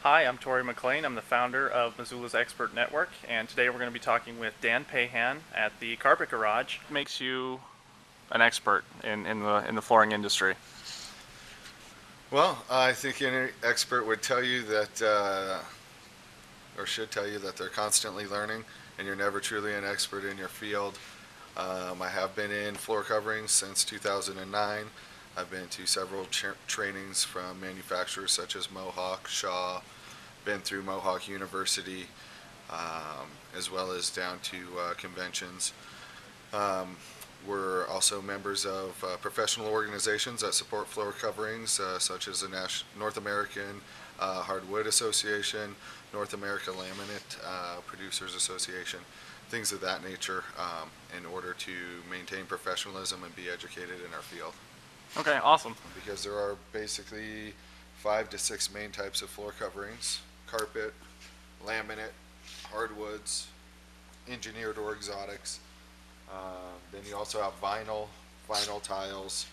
Hi, I'm Tori McLean. I'm the founder of Missoula's Expert Network, and today we're going to be talking with Dan Pehan at the Carpet Garage. What makes you an expert in the flooring industry? Well, I think any expert would tell you that, or should tell you that they're constantly learning, and you're never truly an expert in your field. I have been in floor coverings since 2009. I've been to several trainings from manufacturers such as Mohawk, Shaw, been through Mohawk University, as well as down to conventions. Um, we're also members of professional organizations that support floor coverings, such as the North American Hardwood Association, North America Laminate Producers Association, things of that nature, in order to maintain professionalism and be educated in our field. Okay, awesome. Because there are basically 5 to 6 main types of floor coverings: carpet, laminate, hardwoods, engineered or exotics. Then you also have vinyl tiles,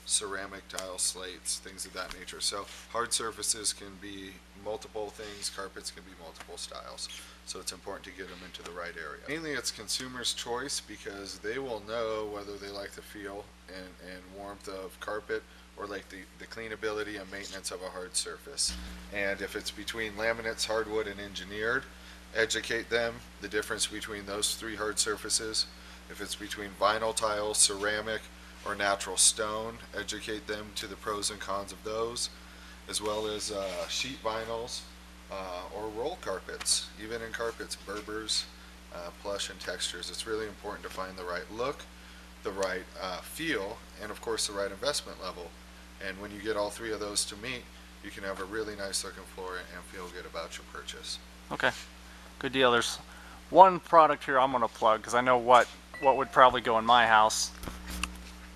ceramic tiles, slates, things of that nature. So hard surfaces can be multiple things, carpets can be multiple styles. So it's important to get them into the right area. Mainly it's consumer's choice because they will know whether they like the feel and warmth of carpet or like the cleanability and maintenance of a hard surface. And if it's between laminates, hardwood, and engineered, educate them the difference between those three hard surfaces. If it's between vinyl tiles, ceramic, or natural stone, educate them to the pros and cons of those, as well as sheet vinyls or roll carpets. Even in carpets, Berbers, plush, and textures. It's really important to find the right look, the right feel, and of course the right investment level. And when you get all three of those to meet, you can have a really nice looking floor and feel good about your purchase. Okay, good deal. There's one product here I'm going to plug because I know what would probably go in my house.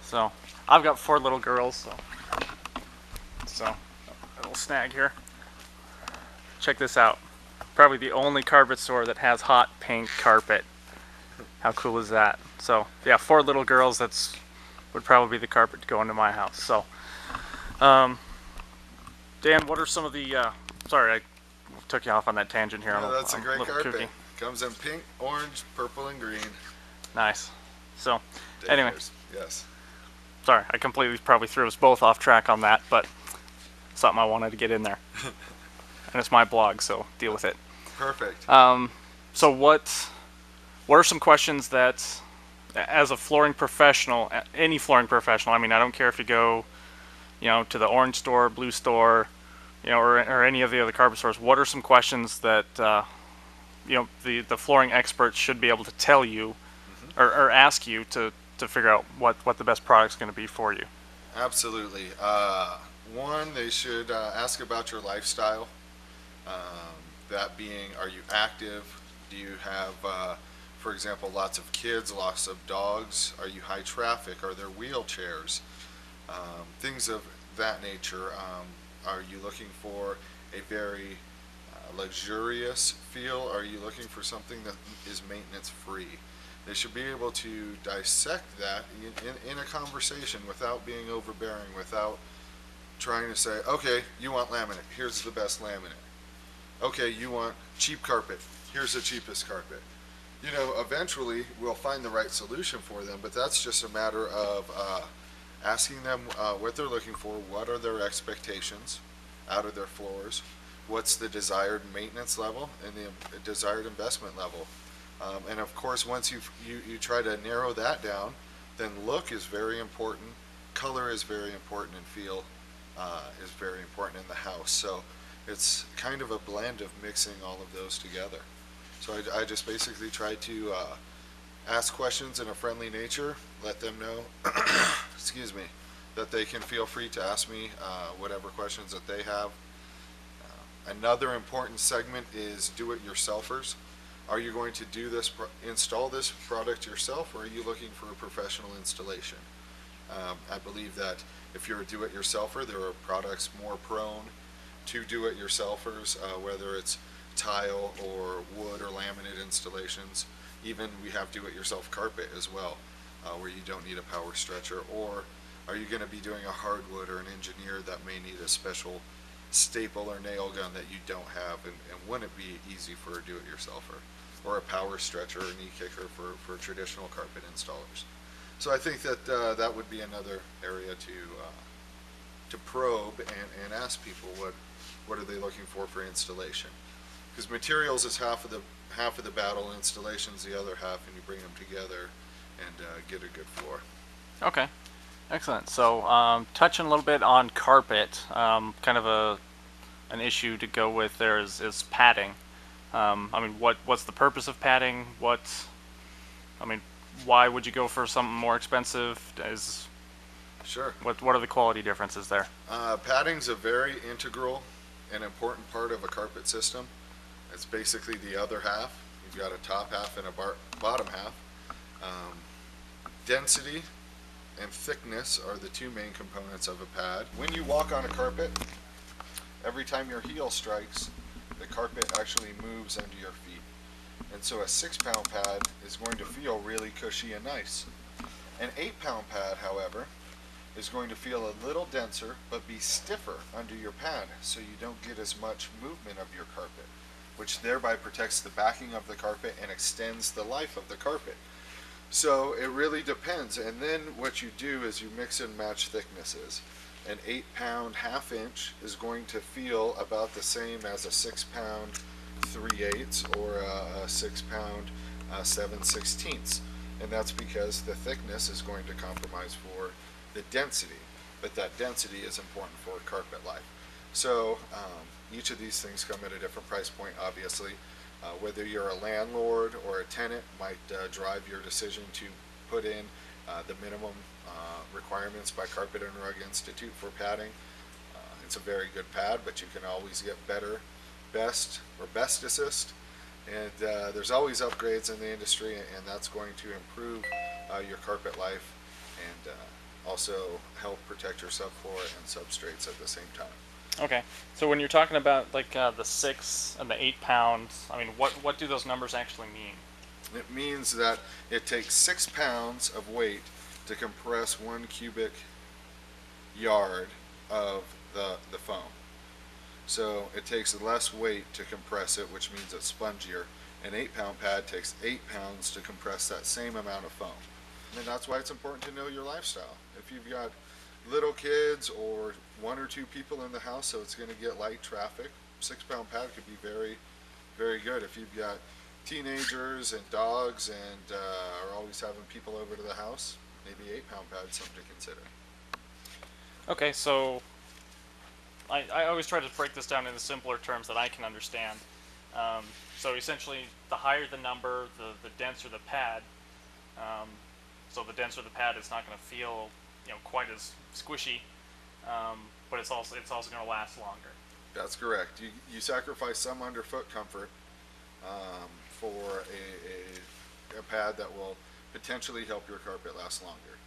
So I've got 4 little girls, so a little snag here. Check this out. Probably the only carpet store that has hot pink carpet. How cool is that? So yeah, 4 little girls. Would probably be the carpet to go into my house. So, Dan, what are some of the? Sorry, I took you off on that tangent here. Yeah, that's a great carpet. Kooky. Comes in pink, orange, purple, and green. Nice. So, Daycares. anyway, Yes. sorry, I completely probably threw us both off track on that, but something I wanted to get in there. And it's my blog, so deal with it. Perfect. So what are some questions that, as a flooring professional, any flooring professional, I mean, I don't care if you go, to the orange store, blue store, or any of the other carpet stores, what are some questions that, the flooring experts should be able to tell you or ask you to figure out what the best product's going to be for you? Absolutely. One, they should ask about your lifestyle. That being, are you active? Do you have, for example, lots of kids, lots of dogs? Are you high traffic? Are there wheelchairs? Things of that nature. Are you looking for a very luxurious feel? Are you looking for something that is maintenance free? They should be able to dissect that in a conversation without being overbearing, without trying to say, okay, you want laminate, here's the best laminate. Okay, you want cheap carpet, here's the cheapest carpet. Eventually we'll find the right solution for them, but that's just a matter of asking them what they're looking for, what are their expectations out of their floors, what's the desired maintenance level and the desired investment level. And of course, once you try to narrow that down, then look is very important, color is very important, and feel is very important in the house. So it's kind of a blend of mixing all of those together. So I just basically try to ask questions in a friendly nature, let them know, excuse me, that they can feel free to ask me whatever questions that they have. Another important segment is do-it-yourselfers. Are you going to install this product yourself, or are you looking for a professional installation? I believe that if you're a do-it-yourselfer, there are products more prone to do-it-yourselfers, whether it's tile or wood or laminate installations. Even we have do-it-yourself carpet as well, where you don't need a power stretcher. Or are you going to be doing a hardwood or an engineer that may need a special staple or nail gun that you don't have, and wouldn't be easy for a do-it-yourselfer, or a power stretcher or knee kicker for traditional carpet installers. So I think that that would be another area to probe and ask people what are they looking for installation, because materials is half of the battle, installation's the other half, and you bring them together and get a good floor. Okay, excellent. So touching a little bit on carpet, kind of an issue to go with there is padding. I mean, what's the purpose of padding? I mean, why would you go for something more expensive? Sure. What are the quality differences there? Padding's a very integral and important part of a carpet system. It's basically the other half. You've got a top half and a bottom half. Density and thickness are the two main components of a pad. When you walk on a carpet, every time your heel strikes, the carpet actually moves under your feet. And so a 6-pound pad is going to feel really cushy and nice. An 8-pound pad, however, is going to feel a little denser but be stiffer under your pad, so you don't get as much movement of your carpet, which thereby protects the backing of the carpet and extends the life of the carpet. So it really depends, and then what you do is you mix and match thicknesses. An 8-pound half-inch is going to feel about the same as a 6-pound 3/8 or a 6-pound 7/16, and that's because the thickness is going to compromise for the density, but that density is important for carpet life. So each of these things come at a different price point, obviously. Whether you're a landlord or a tenant might drive your decision to put in the minimum requirements by Carpet and Rug Institute for padding. It's a very good pad, but you can always get better, best, or best assist. And there's always upgrades in the industry, and that's going to improve your carpet life and also help protect your subfloor and substrates at the same time. Okay, so when you're talking about like the 6 and the 8 pounds, I mean, what do those numbers actually mean? It means that it takes 6 pounds of weight to compress 1 cubic yard of the foam. So it takes less weight to compress it, which means it's spongier. An 8-pound pad takes 8 pounds to compress that same amount of foam. And that's why it's important to know your lifestyle. If you've got little kids or 1 or 2 people in the house, so it's going to get light traffic, 6-pound pad could be very, very good. If you've got teenagers and dogs and are always having people over to the house, maybe 8-pound pad is something to consider. Okay, so I always try to break this down into simpler terms that I can understand. So essentially, the higher the number, the denser the pad. So the denser the pad, it's not going to feel quite as squishy, but it's also going to last longer. That's correct. You sacrifice some underfoot comfort for a pad that will potentially help your carpet last longer.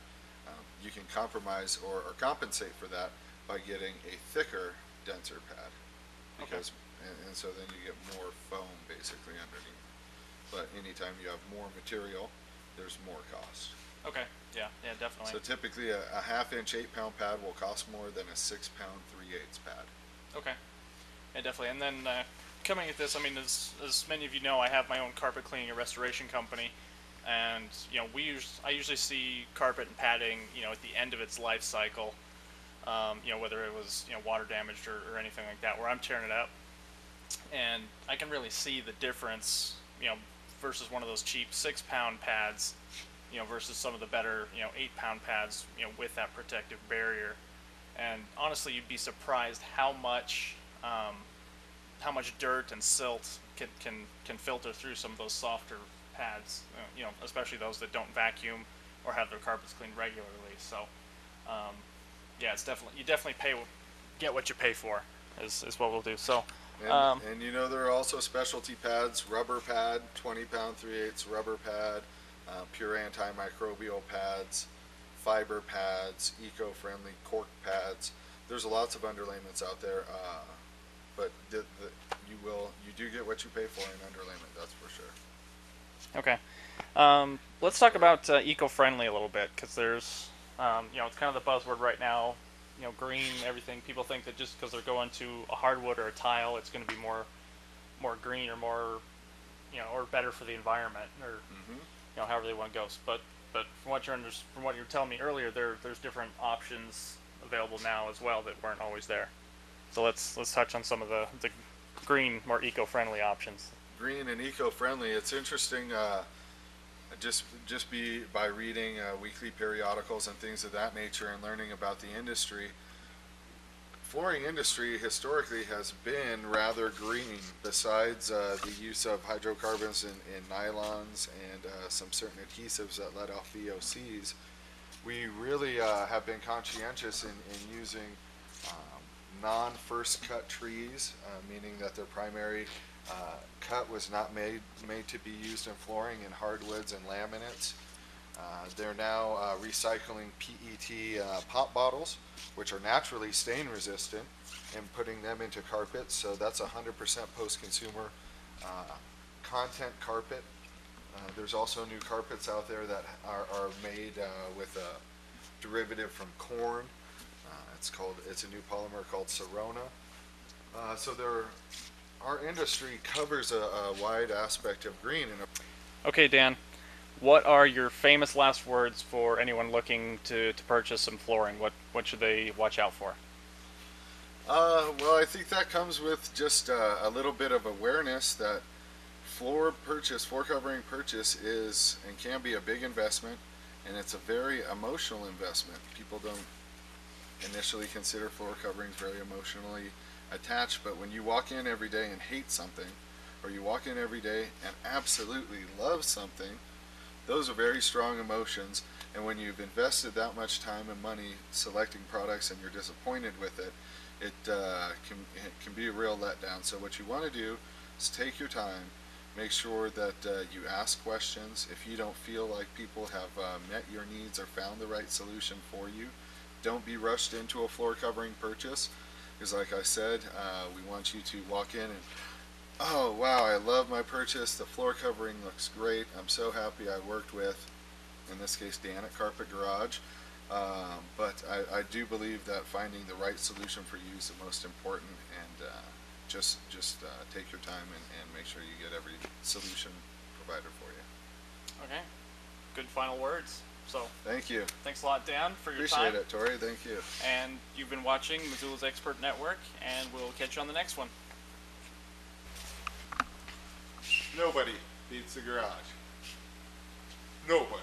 You can compromise or compensate for that by getting a thicker, denser pad, because and so then you get more foam basically underneath. But anytime you have more material, there's more cost. Okay. Yeah, definitely. So typically a half-inch 8-pound pad will cost more than a 6-pound 3/8 pad. Okay. Yeah, definitely. And then coming at this, I mean, as many of you know, I have my own carpet cleaning and restoration company, and I usually see carpet and padding, at the end of its life cycle, whether it was water damaged or anything like that, where I'm tearing it up, and I can really see the difference, versus one of those cheap 6-pound pads, versus some of the better, 8-pound pads, with that protective barrier. And honestly, you'd be surprised how much dirt and silt can filter through some of those softer pads, especially those that don't vacuum or have their carpets cleaned regularly. So, yeah, it's you definitely get what you pay for, is what we'll do. So, and there are also specialty pads, rubber pad, 20-pound 3/8 rubber pad, pure antimicrobial pads, fiber pads, eco-friendly cork pads. There's lots of underlayments out there, but you do get what you pay for in underlayment, that's for sure. Okay. Let's talk about eco-friendly a little bit, because there's, it's kind of the buzzword right now, green, everything. People think that just because they're going to a hardwood or a tile, it's going to be more green or more, or better for the environment, or however they want to go. But from what you're telling me earlier, there's different options available now as well that weren't always there. So let's touch on some of the green, more eco-friendly options. Green and eco-friendly. It's interesting. Just by reading weekly periodicals and things of that nature and learning about the industry. Flooring industry historically has been rather green, besides the use of hydrocarbons in nylons and some certain adhesives that let off VOCs. We really have been conscientious in using non-first cut trees, meaning that their primary cut was not made to be used in flooring in hardwoods and laminates. They're now recycling PET pop bottles, which are naturally stain resistant, and putting them into carpets. So that's 100% post-consumer content carpet. There's also new carpets out there that are made with a derivative from corn. It's a new polymer called Sorona. Our industry covers a wide aspect of green. Okay, Dan, what are your famous last words for anyone looking to purchase some flooring? What should they watch out for? Well, I think that comes with just a little bit of awareness that floor covering purchase is and can be a big investment, and it's a very emotional investment. People don't initially consider floor coverings very emotionally attached, but when you walk in every day and hate something, or you walk in every day and absolutely love something, those are very strong emotions. And when you've invested that much time and money selecting products and you're disappointed with it, it can be a real letdown. So what you want to do is take your time, make sure that you ask questions. If you don't feel like people have met your needs or found the right solution for you, don't be rushed into a floor covering purchase, because like I said, we want you to walk in and, oh wow, I love my purchase, the floor covering looks great, I'm so happy I worked with, in this case, Dan at Carpet Garage. But I do believe that finding the right solution for you is the most important, and just take your time and make sure you get every solution provided for you. Okay, good final words. So thank you. Thanks a lot, Dan, for your time. Appreciate it, Tori. Thank you. And you've been watching Missoula's Expert Network, and we'll catch you on the next one. Nobody beats the garage. Nobody.